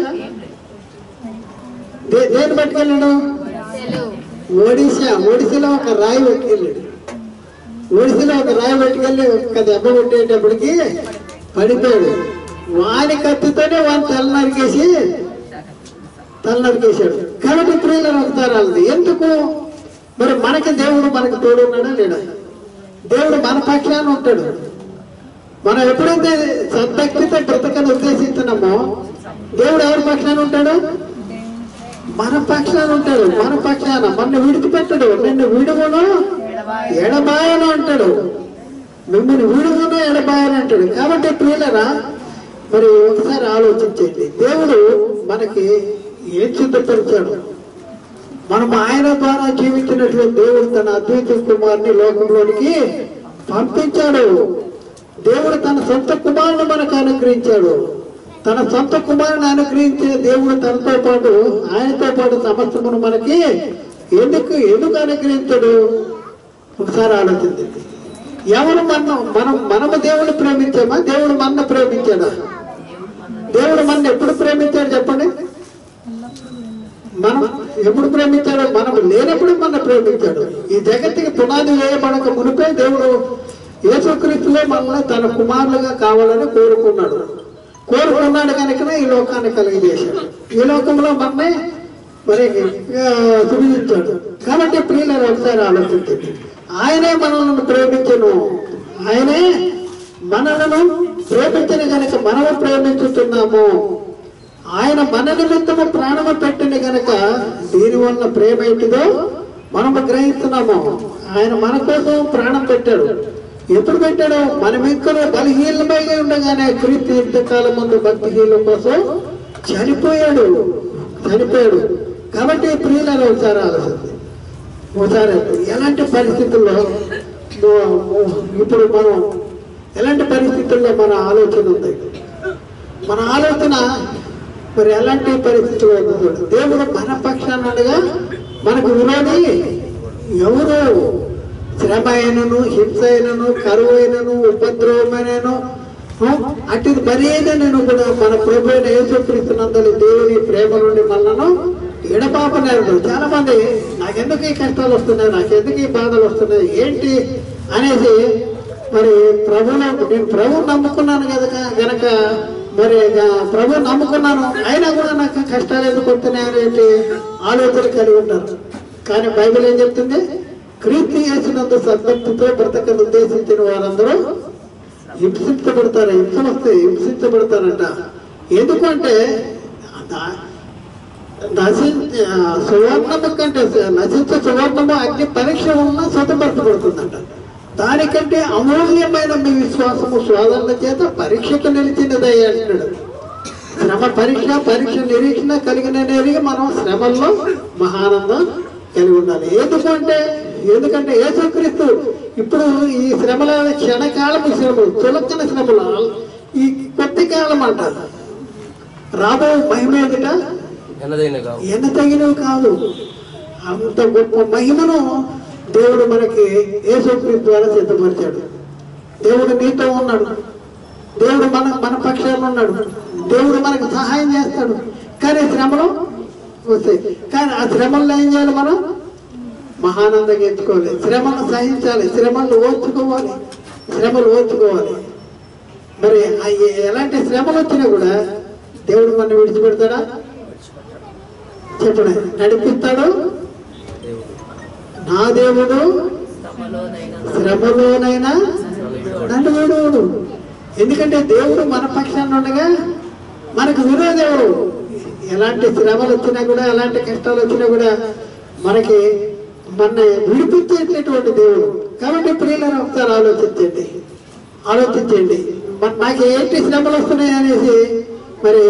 B: దేని పట్టుకెళ్ళాడు? ఒడిశాలో ఒక రాయి పట్టుకెళ్ళాడు. ఒక దెబ్బ కొట్టేటప్పటికి పడిపోయాడు. వాని కత్తితోనే వాని తలనరికేశాడు. కాబట్టి ప్రియులను ఒకసారి ఎందుకు మరి మనకి మనకు తోడు ఉన్నాడా లేడా? దేవుడు మన పక్షాన ఉంటాడు. మనం ఎప్పుడైతే సద్భక్తితో బ్రతకని ఉద్దేశిస్తున్నామో దేవుడు ఎవరి పక్షాన ఉంటాడు? మన పక్షాన ఉంటాడు. మన విడిచిపెట్టడు. నిన్ను విడుగును ఎడబాయను అంటాడు. మిమ్మల్ని విడుగును ఎడబాయను అంటాడు. కాబట్టి ప్రియులరా, మరి ఒకసారి ఆలోచించండి, దేవుడు మనకి ఏం సిద్ధపరిచాడు? మనం ఆయన ద్వారా జీవించినట్లు దేవుడు తన అద్వైత కుమారుని లోకంలోనికి పంపించాడు. దేవుడు తన సొంత కుమారుని మనకు అనుగ్రహించాడు. తన సొంత కుమారుని అనుగ్రహించే దేవుడు ఆయనతో పాటు సమస్తమును మనకి ఎందుకు అనుగ్రహించాడు? ఒకసారి ఆలోచించండి. మనము దేవుని ప్రేమించామా? దేవుడు మన ప్రేమించాడా? దేవుడు మన ఎప్పుడు ప్రేమించాడు చెప్పండి? మనం ఎప్పుడు ప్రేమించాడు? మనం లేనప్పుడు మన ప్రేమించాడు. ఈ జగత్తుకి పునాది వేయబడక మునిపే దేవుడు యేసుక్రీస్తులో మనల్ని తన కుమారులుగా కావాలని కోరుకున్నాడు కనుక ఈ లోకాన్ని కలిగజేశాడు. ఈ లోకంలో మనల్ని మరి సుభించాడు. కాబట్టి ప్రియులను ఒకసారి ఆలోచించండి. ఆయనే మనల్ని ప్రేమించను. ఆయనే మనలను ప్రేమించిన కనుక మనము ప్రేమించుతున్నాము. ఆయన మన నిమిత్తము ప్రాణము పెట్టిన గనక దీనివల్ల ప్రేమ ఏంటిదో మనము గ్రహిస్తున్నాము. ఆయన మన కోసం ప్రాణం పెట్టాడు. ఎప్పుడు పెట్టాడు? మనం ఎక్కువ బలహీనమై ఉండగానే క్రీస్తు యుద్ధకాలం ముందు భక్తిహీనుల కోసం చనిపోయాడు. కాబట్టి ప్రియులను ఒకసారి ఆలోచించి ఎలాంటి పరిస్థితుల్లో ఇప్పుడు మనం ఎలాంటి పరిస్థితుల్లో మన ఆలోచన ఉంది? మన ఆలోచన మరి ఎలాంటి పరిస్థితుల్లో ఉంది? దేవుడు మన పక్షాన ఉండగా మనకు విరోధి
C: ఎవరు శ్రమ అయినను, హింస అయినను, కరువు అయినను, ఉపద్రవమైనను అటు మరేదో నేను కూడా మన ప్రభు అయిన యేసుక్రీస్తునందలి దేవుని ప్రేమ నుండి మనను ఎడపాపనేరు. చాలా మంది నాకెందుకు ఈ కష్టాలు వస్తున్నాయి, నాకెందుకు ఈ బాధలు వస్తున్నాయి ఏంటి అనేసి మరి నేను ప్రభు నమ్ముకున్నాను గనక మరి ప్రభు నమ్ముకున్నాను అయినా కూడా నాకు కష్టాలు ఎందుకు వస్తున్నాయి అనేటి ఆలోచన కలిగి ఉంటారు. కానీ బైబిల్ ఏం చెప్తుంది? క్రీస్తు యేసునందు సద్భక్తితో బ్రతకను ఉద్దేశించిన వారందరూ హింసించబడతారంట. ఎందుకంటే సువర్ణము కంటే నశించే సువర్ణము అగ్ని పరీక్ష ఉన్న స్వతపరచబడుతుందంట. దానికంటే అమూల్యమైన మీ విశ్వాసము శోధనల చేత పరీక్షకు నిలిచినదయ్యి అంటున్నాడు. శ్రమ పరీక్ష నిరీక్షణ కలిగిన మనం శ్రమల్లో మహానందం కలిగి ఉండాలి. ఎందుకంటే యేసుక్రీస్తు ఇప్పుడు ఈ శ్రమల క్షణకాలపు శ్రమలు, చులకన శ్రమలు, ఈ కొద్ది కాలం అంట రాబో మహిమ ఎదుట ఎన్నతగినవి కాదు. అంత గొప్ప మహిమను దేవుడు మనకి యేసుక్రీస్తు ద్వారా సిద్ధపరిచాడు. దేవుడు నీతో ఉన్నాడు, దేవుడు మన పక్షాన ఉన్నాడు, దేవుడు మనకు సహాయం చేస్తాడు. కానీ శ్రమలు వస్తాయి. కానీ ఆ శ్రమల్లో ఏం చేయాలి? మనం మహానందంగా ఎంచుకోవాలి, శ్రమను సహించాలి, శ్రమలు ఓర్చుకోవాలి. మరి ఎలాంటి శ్రమలు వచ్చినా కూడా దేవుడు మన విడిచిపెడతాడా? చెప్పండి. నడిపిస్తాడు. నా దేవుడు శ్రమలోనైనా నన్ను వీడుడు. ఎందుకంటే దేవుడు మన పక్షాన్ని ఉండగా మనకు విరోధేవుడు. ఎలాంటి శ్రమలు వచ్చినా కూడా, ఎలాంటి కష్టాలు వచ్చినా కూడా మనకి మన విడిపించేటటువంటి దేవుడు. కాబట్టి ప్రియులను ఒకసారి ఆలోచించండి. నాకు ఏంటి శ్రమలు వస్తున్నాయి అనేసి మరి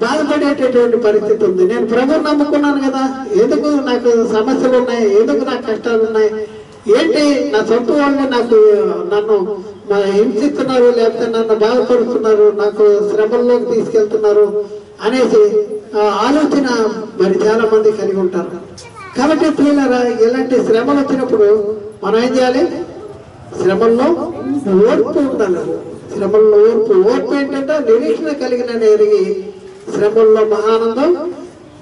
C: బాధపడేటటువంటి పరిస్థితి ఉంది. నేను ప్రభువుని నమ్ముకున్నాను కదా, ఎందుకు నాకు సమస్యలు ఉన్నాయి, ఎందుకు నాకు కష్టాలు ఉన్నాయి, ఏంటి నా సొంత వాళ్ళని నన్ను హింసిస్తున్నారు, లేకపోతే నన్ను బాధపడుతున్నారు, నాకు శ్రమల్లోకి తీసుకెళ్తున్నారు అనేసి ఆలోచన మరి చాలా మంది కలిగి ఉంటారు. కాబట్టి ప్రియులారా, ఇలాంటి శ్రమలు వచ్చినప్పుడు మనం ఏం చేయాలి? శ్రమల్లో ఓర్పు ఉండాలి. ఓర్పు ఏంటంటే నిరీక్షణ కలిగిన ఎరిగి శ్రమల్లో మహానందం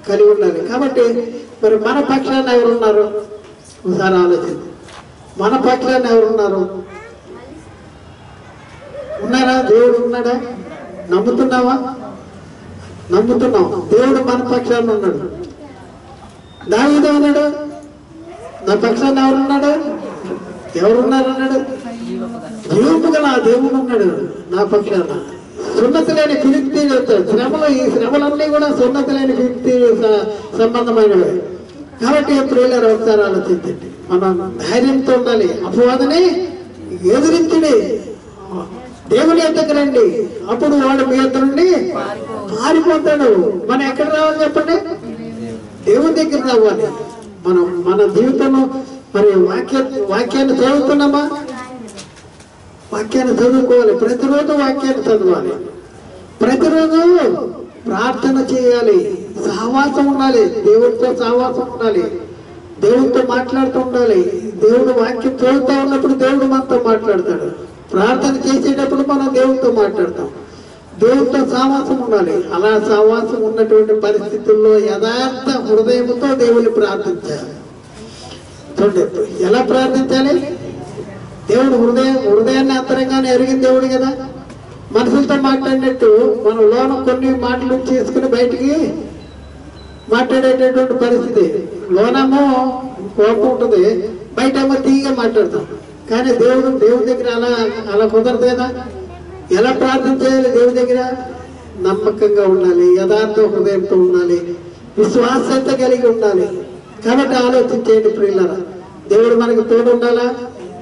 C: కలిగి ఉండాలి. కాబట్టి మరి మన పక్షాన ఎవరున్నారు? ఒకసారి ఆలోచించి, మన పక్షాన ఎవరున్నారు? ఉన్నారా? దేవుడు ఉన్నాడా? నమ్ముతున్నాం. దేవుడు మన పక్షాన ఉన్నాడు. దావీదు అన్నాడు, నా పక్షాన ఎవరున్నారు అన్నాడు? జీవము గల దేవుడు ఉన్నాడు నా పక్షాన. సున్నతి లేని ఫిలిష్తీ చెప్తాడు. ఈ శ్రమలన్నీ కూడా సున్నతి లేని ఫిలిష్తీ సంబంధమైనవి. కాబట్టి ప్రియులారా, ఒకసారి ఆలోచించండి. మనం ధైర్యంతో ఉండాలి. అపవాదిని ఎదిరించండి, దేవుని ఎద్దకు రండి, అప్పుడు వాడు మీ ఎద్దు నుండి పారిపోతాడు. మనం ఎక్కడ రావాలి చెప్పండి? దేవుని దగ్గర రావాలి. మన జీవితంలో మరి వాక్యాన్ని చదువుతున్నామా? వాక్యాన్ని చదువుకోవాలి. ప్రతిరోజు వాక్యాన్ని చదవాలి. ప్రతిరోజు ప్రార్థన చేయాలి. సహవాసం ఉండాలి. దేవుడితో సహవాసం ఉండాలి. దేవుడితో మాట్లాడుతూ ఉండాలి. దేవుడు వాక్యం చదువుతూ ఉన్నప్పుడు దేవుడు మనతో మాట్లాడతాడు. ప్రార్థన చేసేటప్పుడు మనం దేవుడితో మాట్లాడతాం. దేవుడితో సహవాసం ఉండాలి. అలా సహవాసం ఉన్నటువంటి పరిస్థితుల్లో యథార్థ హృదయంతో దేవుని ప్రార్థించాలి. చూడండి, ఎలా ప్రార్థించాలి? దేవుడు హృదయాన్ని అంతరంగానే ఎరిగిన దేవుడు కదా. మనుషులతో మాట్లాడినట్టు మనం లోన కొన్ని మాటలు చేసుకుని బయటికి మాట్లాడేటటువంటి పరిస్థితి. లోనేమో కోపం ఉంటుంది, బయట ఏమో తీగా మాట్లాడతాం. కానీ దేవుడి దగ్గర అలా కుదరదు కదా. ఎలా ప్రార్థించాలి? దేవుడి దగ్గర నమ్మకంగా ఉండాలి, యథార్థ హృదయంతో ఉండాలి, విశ్వాసత కలిగి ఉండాలి. కాబట్టి ఆలోచించేయండి ప్రియులారా, దేవుడు మనకు తోడు ఉండాలా?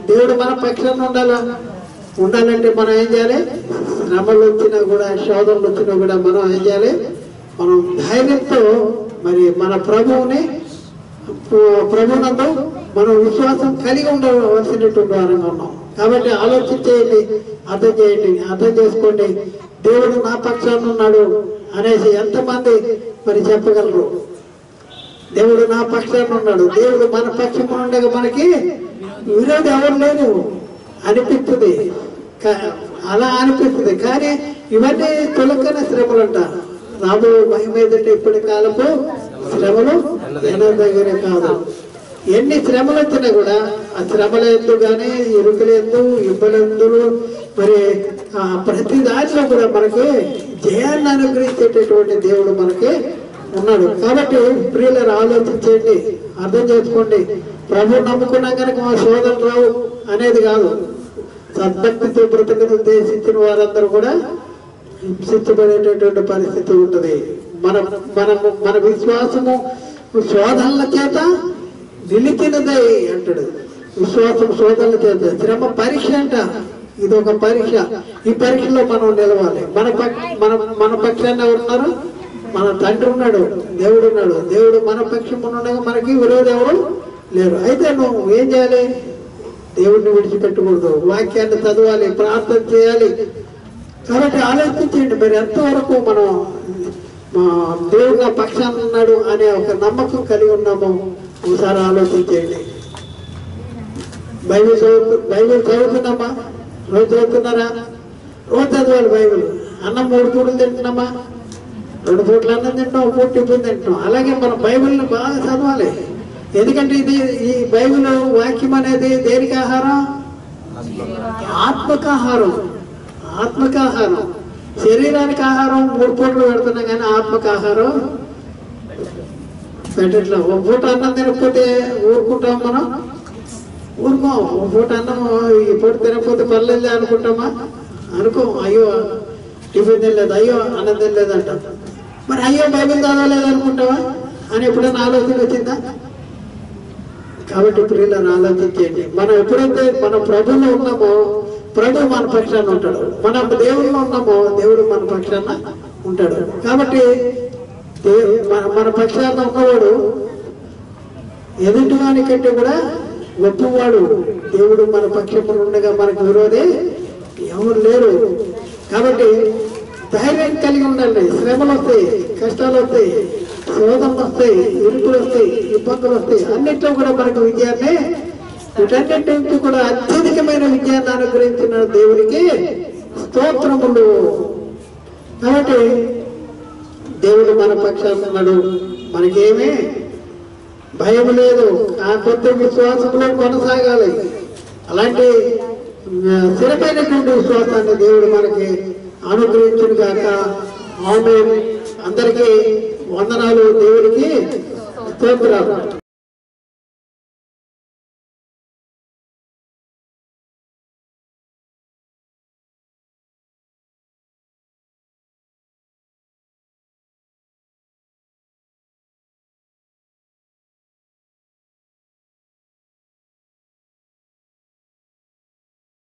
C: దేవుడు మన పక్షాన ఉండాలంటే మనం ఏం చేయాలి? శ్రమలు వచ్చినా కూడా, శోధనలు వచ్చినా కూడా మనం ఏం చేయాలి? మనం ధైర్యంతో మరి మన ప్రభునందు మనం విశ్వాసం కలిగి ఉండవలసినటువంటి వారంగా ఉన్నాం. కాబట్టి ఆలోచించేయండి, అర్థం చేసుకోండి. దేవుడు నా పక్షాన ఉన్నాడు అనేసి ఎంతమంది మరి చెప్పగలరు?
B: దేవుడు నా పక్షాన ఉన్నాడు, దేవుడు మన పక్షం ఉండగా మనకి విరోధి ఎవరు లేరు అనిపిస్తుంది. అలా అనిపిస్తుంది. కానీ ఇవన్నీ తొలకన శ్రమలు అంట. రాబో మహిమ ఏదంటే ఇప్పటి కాలపు శ్రమలు దగ్గర కాదు. ఎన్ని శ్రమలు వచ్చినా కూడా ఆ శ్రమల ఎందు కానీ ఇరుకుల ఎందు ఇబ్బలందులు మరి ప్రతి దాంట్లో కూడా మనకి జయాన్ని అనుగ్రహించేటటువంటి దేవుడు మనకి ఉన్నాడు. కాబట్టి ప్రియులను ఆలోచించండి, అర్థం చేసుకోండి. ప్రభు నమ్ముకున్నా కనుక మా శోధన రావు అనేది కాదు. సద్భక్తితో బ్రతకను ఉద్దేశించిన వారందరూ కూడా హింసించబడేటటువంటి పరిస్థితి ఉంటుంది. మన విశ్వాసము శోధనల చేత నిలిచినదై అంటాడు. విశ్వాసం శోధనల చేత. శ్రమ పరీక్ష అంట. ఇది ఒక పరీక్ష. ఈ పరీక్షలో మనం నిలవాలి. మన పక్షాన్ని ఎవరున్నారు? మన తండ్రి ఉన్నాడు, దేవుడు ఉన్నాడు. దేవుడు మన పక్షం ఉండగా మనకి విరోధం ఎవరు లేరు. అయితే నువ్వు ఏం చేయాలి? దేవుడిని విడిచిపెట్టకూడదు, వాక్యాన్ని చదవాలి, ప్రార్థన చేయాలి. కాబట్టి ఆలోచించండి, మరి ఎంతవరకు మనం దేవుడు నా పక్షాన్ని ఉన్నాడు అనే ఒక నమ్మకం కలిగి ఉన్నాము ఒకసారి ఆలోచించండి. బైబిల్ చదువుతున్నామా? రోజు చదువుతున్నారా? రోజు చదవాలి బైబిల్. అన్నం 3 పూటలు తింటున్నామా? 2 పూటలు అన్నం తింటాం, 1 పూట టిఫిన్ తింటాం. అలాగే మన బైబిల్ని బాగా చదవాలి. ఎందుకంటే ఈ బైబిల్ వాక్యం అనేది దేనికి ఆహారం? ఆత్మకాహారం. ఆత్మకాహారం. శరీరానికి ఆహారం 3 పూటలు పెడుతున్నాం, కానీ ఆత్మకాహారం పెట్టట్లా. 1 పూట అన్నం తినకపోతే ఊరుకుంటాం మనం? ఊరుకోం. 1 పూట అన్నం ఈ పూట తినకపోతే పర్లేదు అనుకుంటామా? అనుకోం. అయ్యో టిఫిన్ తినలేదు, అయ్యో అన్నం తినలేదు అంటాం. మరి అయ్యో బైబిల్ చదవలేదు అనుకుంటావా అని ఎప్పుడైనా ఆలోచన వచ్చిందా? కాబట్టి ప్రియులను ఆలోచించండి. మనం ఎప్పుడైతే మన ప్రభువులో ఉన్నామో ప్రభు మన పక్షాన ఉంటాడు. మనం దేవుడిలో ఉన్నామో దేవుడు మన పక్షాన ఉంటాడు. కాబట్టి మన పక్షాన ఉన్నవాడు ఎదుటివాని కంటే కూడా గొప్పవాడు. దేవుడు మన పక్షంలో ఉండగా మనకు విరోధి ఎవరు లేరు. కాబట్టి ధైర్యం కలిగి ఉండాలి. శ్రమలు వస్తాయి, కష్టాలు వస్తాయి, శోధనలు వస్తాయి, ఇరుకులు వస్తాయి, ఇబ్బందులు వస్తాయి. అన్నిట్లో కూడా మనకు విజయాన్ని, వీటన్నింటికి కూడా అత్యధికమైన విజయాన్ని అనుగ్రహించిన దేవుడికి స్తోత్రములు. కాబట్టి దేవుడు మన పక్షాన ఉన్నాడు. మనకేమీ భయం లేదు. ఆ కొత్త విశ్వాసంలో కొనసాగాలి. అలాంటి స్థిరమైనటువంటి విశ్వాసాన్ని దేవుడు మనకి అనుగ్రహించును గాక. ఆమేన్. అందరికీ వందనాలు. దేవుడికి స్తోత్రాలు.